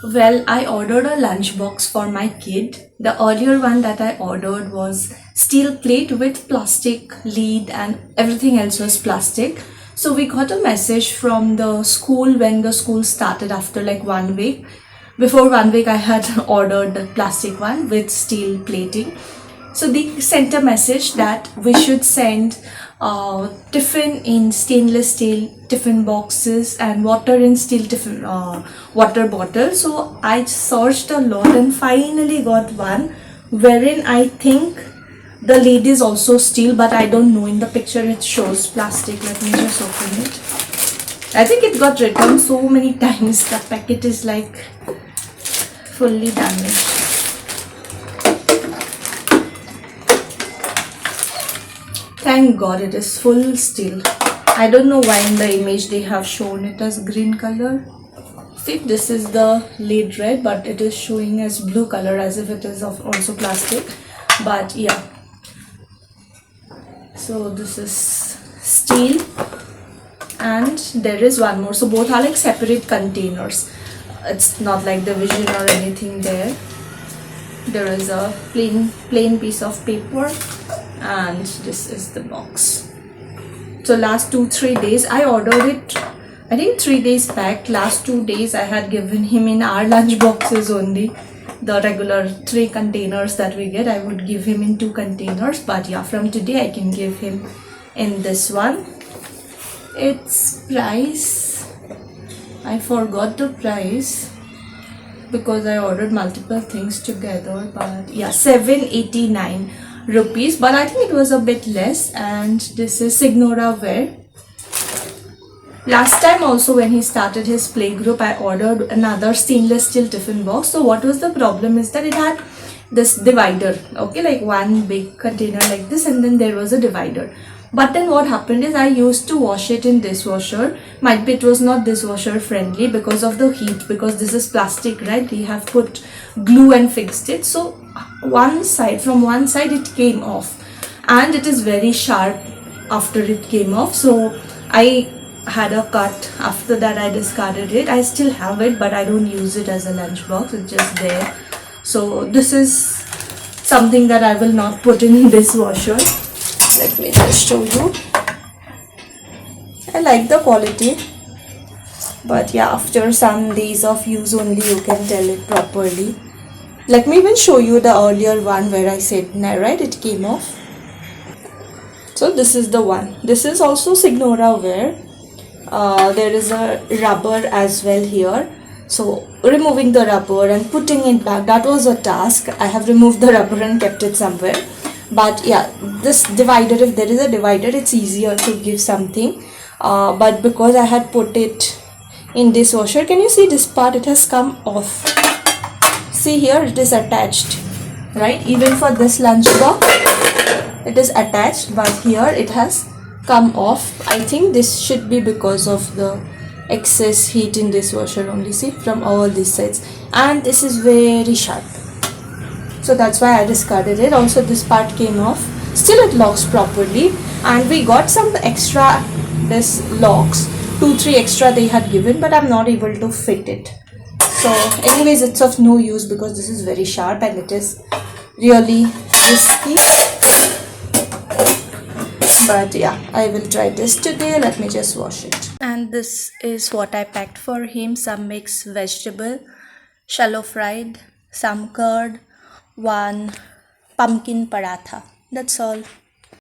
Well, I ordered a lunchbox for my kid. The earlier one that I ordered was steel plate with plastic lid and everything else was plastic. So we got a message from the school when the school started after like 1 week. Before 1 week, I had ordered the plastic one with steel plating. So they sent a message that we should send tiffin in stainless steel tiffin boxes and water in steel tiffin water bottles. So I searched a lot and finally got one wherein I think the lid is also steel, but I don't know. In the picture it shows plastic. Let me just open it. I think it got returned so many times. The packet is like fully damaged. Thank God it is full steel. I don't know why in the image they have shown it as green color. See, this is the lid red, but it is showing as blue color as if it is also plastic. But yeah. So this is steel and there is one more. So both are like separate containers. It's not like division or anything there. There is a plain piece of paper and this is the box. So last 2-3 days I ordered it, I think 3 days back. Last 2 days I had given him in our lunch boxes only. The regular 3 containers that we get, I would give him in 2 containers. But yeah, from today I can give him in this one. Its price, I forgot the price because I ordered multiple things together, but yeah, 789 rupees, but I think it was a bit less. And this is SignoraWare. Last time also when he started his playgroup, I ordered another stainless steel tiffin box. So what was the problem is that it had this divider, okay, like one big container like this, and then there was a divider. But then what happened is I used to wash it in dishwasher. Might be it was not dishwasher friendly because of the heat, because this is plastic, right? They have put glue and fixed it. So from one side it came off and it is very sharp after it came off. So I had a cut. After that I discarded it. I still have it, but I don't use it as a lunchbox. It's just there. So this is something that I will not put in dishwasher. Let me just show you. I like the quality, but yeah, after some days of use only you can tell it properly. Let me even show you the earlier one where I said, right, it came off. So this is the one. This is also SignoraWare. There is a rubber as well here. So removing the rubber and putting it back, that was a task. I have removed the rubber and kept it somewhere. But yeah, this divider, if there is a divider, it's easier to give something. But because I had put it in dishwasher, can you see this part? It has come off. See here, it is attached, right? Even for this lunch box, it is attached, but here it has come off. I think this should be because of the excess heat in dishwasher only. See, from all these sides, and this is very sharp. So that's why I discarded it. Also this part came off. Still it locks properly, and we got some extra this locks, 2-3 extra they had given, but I'm not able to fit it. So anyways, it's of no use because this is very sharp and it is really risky. But yeah, I will try this today. Let me just wash it. And this is what I packed for him. Some mixed vegetable, shallow fried, some curd, one pumpkin paratha. That's all.